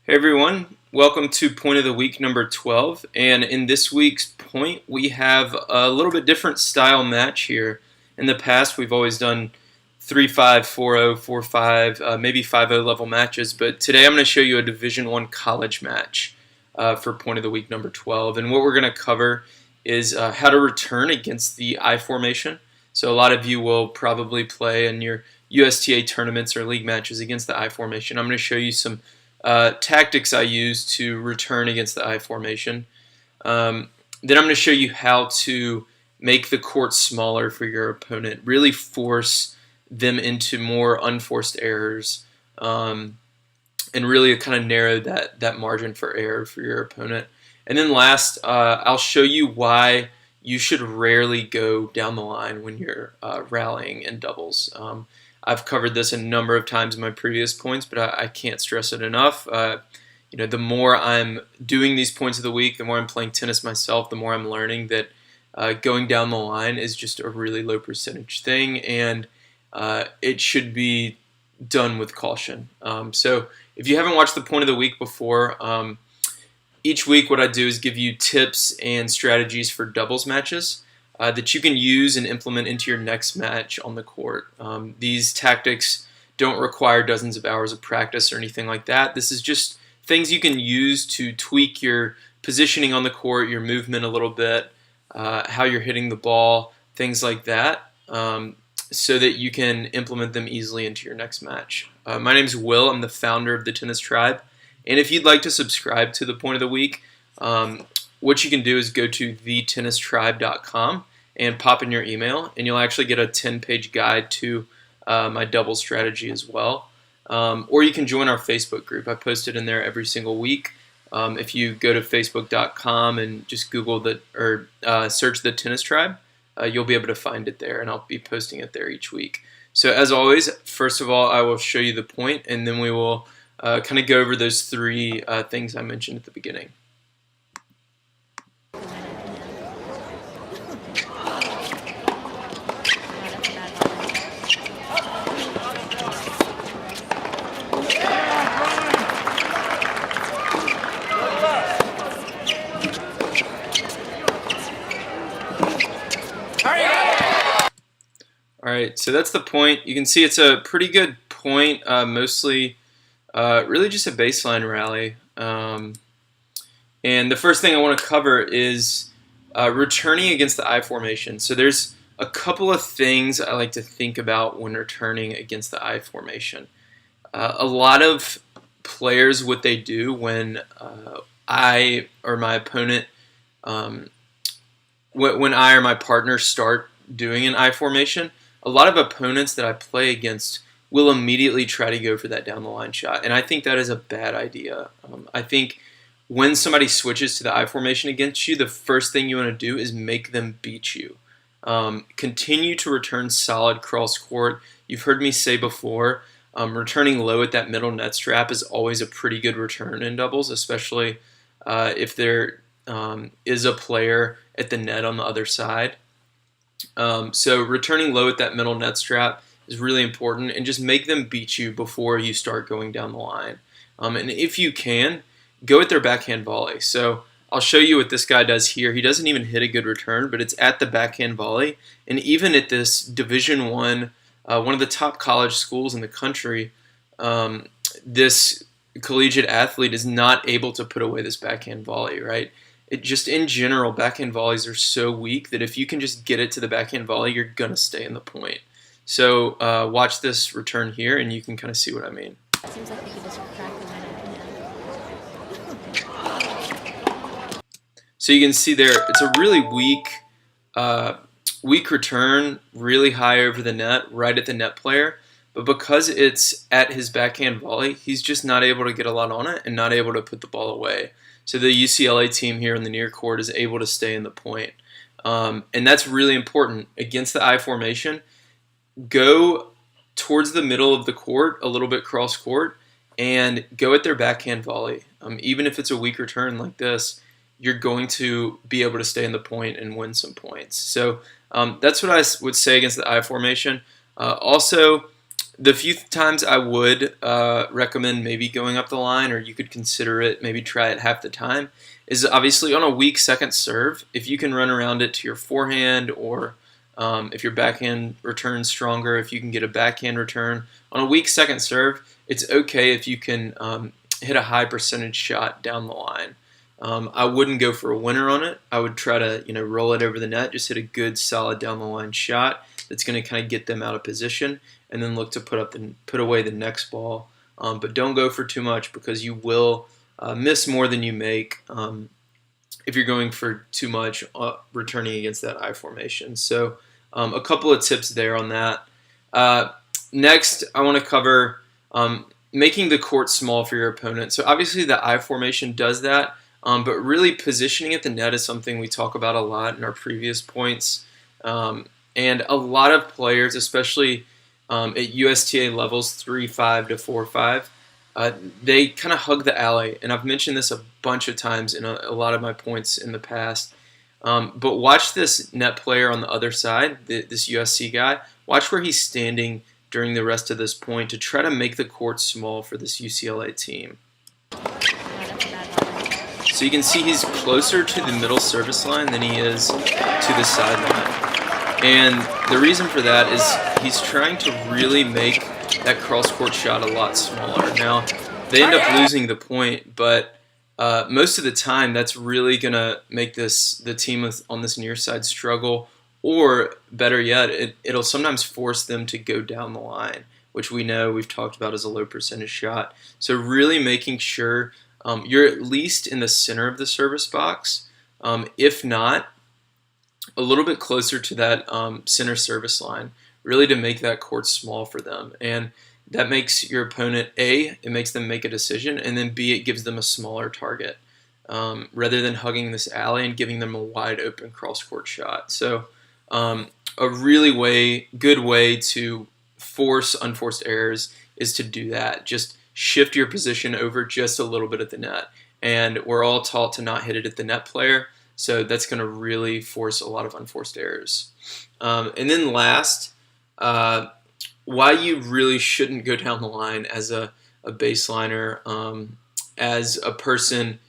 Hey everyone, welcome to Point of the Week number 12, and in this week's point we have a little bit different style match here. In the past we've always done 3-5, 4-0, 4-5, maybe 5-0 level matches, but today I'm going to show you a Division I college match for Point of the Week number 12, and what we're going to cover is how to return against the I formation. So a lot of you will probably play in your USTA tournaments or league matches against the I formation. I'm going to show you some tactics I use to return against the I formation. Then I'm going to show you how to make the court smaller for your opponent, really force them into more unforced errors, and really kind of narrow that margin for error for your opponent. And then last, I'll show you why you should rarely go down the line when you're rallying in doubles. I've covered this a number of times in my previous points, but I can't stress it enough. The more I'm doing these points of the week, the more I'm playing tennis myself, the more I'm learning that going down the line is just a really low percentage thing, and it should be done with caution. So if you haven't watched the point of the week before, each week what I do is give you tips and strategies for doubles matches that you can use and implement into your next match on the court. These tactics don't require dozens of hours of practice or anything like that. This is just things you can use to tweak your positioning on the court, your movement a little bit, how you're hitting the ball, things like that, so that you can implement them easily into your next match. My name's Will. I'm the founder of the Tennis Tribe. And if you'd like to subscribe to the Point of the Week, what you can do is go to thetennistribe.com and pop in your email, and you'll actually get a 10-page guide to my double strategy as well. Or you can join our Facebook group. I post it in there every single week. If you go to facebook.com and just Google search the Tennis Tribe, you'll be able to find it there, and I'll be posting it there each week. So as always, first of all, I will show you the point, and then we will kind of go over those three things I mentioned at the beginning. Alright, so that's the point. You can see it's a pretty good point, mostly really just a baseline rally. And the first thing I want to cover is returning against the I formation. So there's a couple of things I like to think about when returning against the I formation. A lot of players, what they do when I or my opponent, when I or my partner start doing an I formation, a lot of opponents that I play against will immediately try to go for that down the line shot, and I think that is a bad idea. I think when somebody switches to the I formation against you, the first thing you want to do is make them beat you. Continue to return solid cross court. You've heard me say before, returning low at that middle net strap is always a pretty good return in doubles, especially if there is a player at the net on the other side. So returning low at that middle net strap is really important, and just make them beat you before you start going down the line. And if you can, go at their backhand volley. So I'll show you what this guy does here. He doesn't even hit a good return, but it's at the backhand volley. And even at this Division I, one of the top college schools in the country, this collegiate athlete is not able to put away this backhand volley, right? Just in general, backhand volleys are so weak that if you can just get it to the backhand volley, you're going to stay in the point. So watch this return here, and you can kind of see what I mean. Seems like we could just crack the net. So you can see there, it's a really weak return, really high over the net, right at the net player. But because it's at his backhand volley, he's just not able to get a lot on it and not able to put the ball away. So the UCLA team here in the near court is able to stay in the point. And that's really important. Against the I formation, go towards the middle of the court, a little bit cross court, and go at their backhand volley. Even if it's a weak return like this, you're going to be able to stay in the point and win some points. So that's what I would say against the I formation. Also, The few times I would recommend maybe going up the line, or you could consider it, maybe try it half the time, is obviously on a weak second serve. If you can run around it to your forehand, or if your backhand return's stronger, if you can get a backhand return on a weak second serve, it's okay if you can hit a high percentage shot down the line. I wouldn't go for a winner on it. I would try to roll it over the net, just hit a good solid down the line shot that's going to kind of get them out of position, and then look to put away the next ball. But don't go for too much, because you will miss more than you make if you're going for too much returning against that I formation. So a couple of tips there on that. Next, I want to cover making the court small for your opponent. So obviously the I formation does that, but really positioning at the net is something we talk about a lot in our previous points. And a lot of players, especially at USTA levels 3-5 to 4-5, they kind of hug the alley. And I've mentioned this a bunch of times in a lot of my points in the past. But watch this net player on the other side, this USC guy. Watch where he's standing during the rest of this point to try to make the court small for this UCLA team. So you can see he's closer to the middle service line than he is to the sideline. And the reason for that is he's trying to really make that cross-court shot a lot smaller. Now, they end up losing the point, but most of the time that's really going to make the team on this near side struggle, or better yet, it'll sometimes force them to go down the line, which we know we've talked about as a low percentage shot. So really making sure you're at least in the center of the service box, if not a little bit closer to that center service line, really to make that court small for them. And that makes your opponent, A, it makes them make a decision, and then B, it gives them a smaller target, rather than hugging this alley and giving them a wide open cross-court shot. So a really good way to force unforced errors is to do that. Just shift your position over just a little bit at the net. And we're all taught to not hit it at the net player, so that's going to really force a lot of unforced errors. And then last, why you really shouldn't go down the line as a baseliner, as a person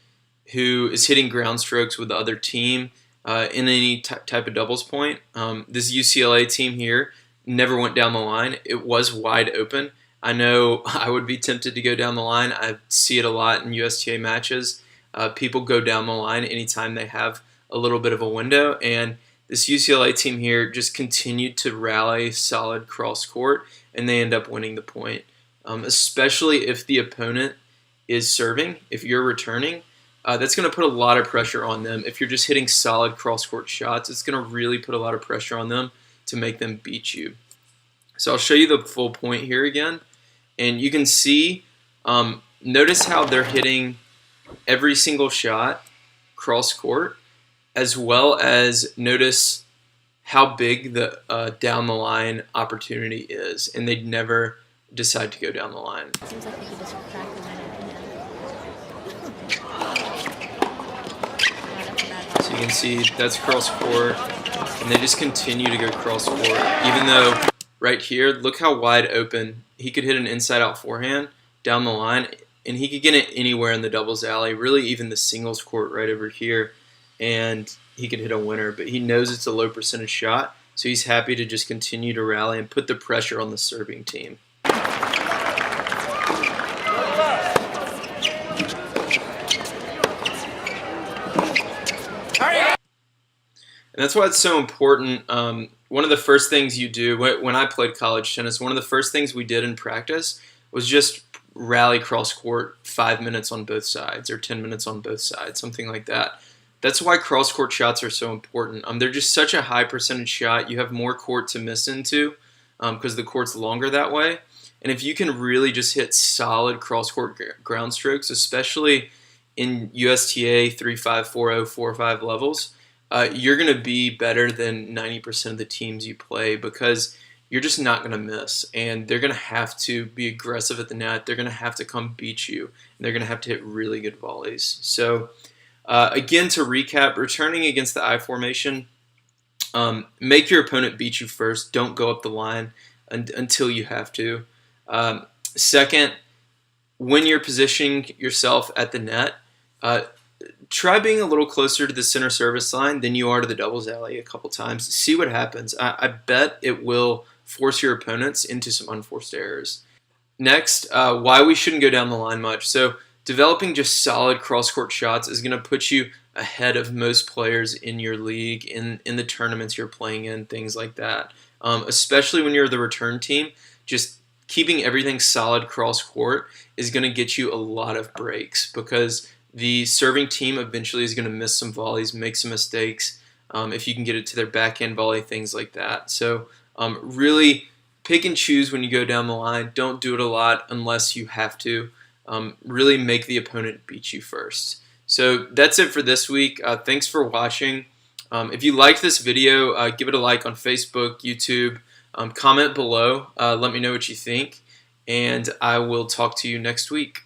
who is hitting ground strokes with the other team in any type of doubles point. This UCLA team here never went down the line. It was wide open. I know I would be tempted to go down the line. I see it a lot in USTA matches. People go down the line anytime they have a little bit of a window, and this UCLA team here just continued to rally solid cross court, and they end up winning the point. Especially if the opponent is serving, if you're returning, that's going to put a lot of pressure on them. If you're just hitting solid cross court shots, it's going to really put a lot of pressure on them to make them beat you. So I'll show you the full point here again, and you can see, notice how they're hitting every single shot cross court, as well as notice how big the down the line opportunity is, and they'd never decide to go down the line. Seems like we could just crack the line So you can see that's cross court, and they just continue to go cross court, even though right here, look how wide open. He could hit an inside out forehand down the line, and he could get it anywhere in the doubles alley, really even the singles court right over here, and he could hit a winner. But he knows it's a low percentage shot, so he's happy to just continue to rally and put the pressure on the serving team. And that's why it's so important. One of the first things you do, when I played college tennis, one of the first things we did in practice was just rally cross court 5 minutes on both sides, or 10 minutes on both sides, something like that. That's why cross court shots are so important. They're just such a high percentage shot. You have more court to miss into because the court's longer that way. And if you can really just hit solid cross court ground strokes, especially in USTA 3-5, 4-0, 4-5 levels, you're going to be better than 90% of the teams you play, because you're just not going to miss. And they're going to have to be aggressive at the net. They're going to have to come beat you. And they're going to have to hit really good volleys. So, again, to recap, returning against the I formation, make your opponent beat you first. Don't go up the line until you have to. Second, when you're positioning yourself at the net, uh, try being a little closer to the center service line than you are to the doubles alley a couple times. See what happens. I bet it will force your opponents into some unforced errors. Next, why we shouldn't go down the line much. So developing just solid cross-court shots is going to put you ahead of most players in your league, in the tournaments you're playing in, things like that. Especially when you're the return team, just keeping everything solid cross-court is going to get you a lot of breaks because the serving team eventually is going to miss some volleys, make some mistakes, if you can get it to their backhand volley, things like that. So really pick and choose when you go down the line. Don't do it a lot unless you have to. Really make the opponent beat you first. So that's it for this week. Thanks for watching. If you liked this video, give it a like on Facebook, YouTube. Comment below. Let me know what you think. And I will talk to you next week.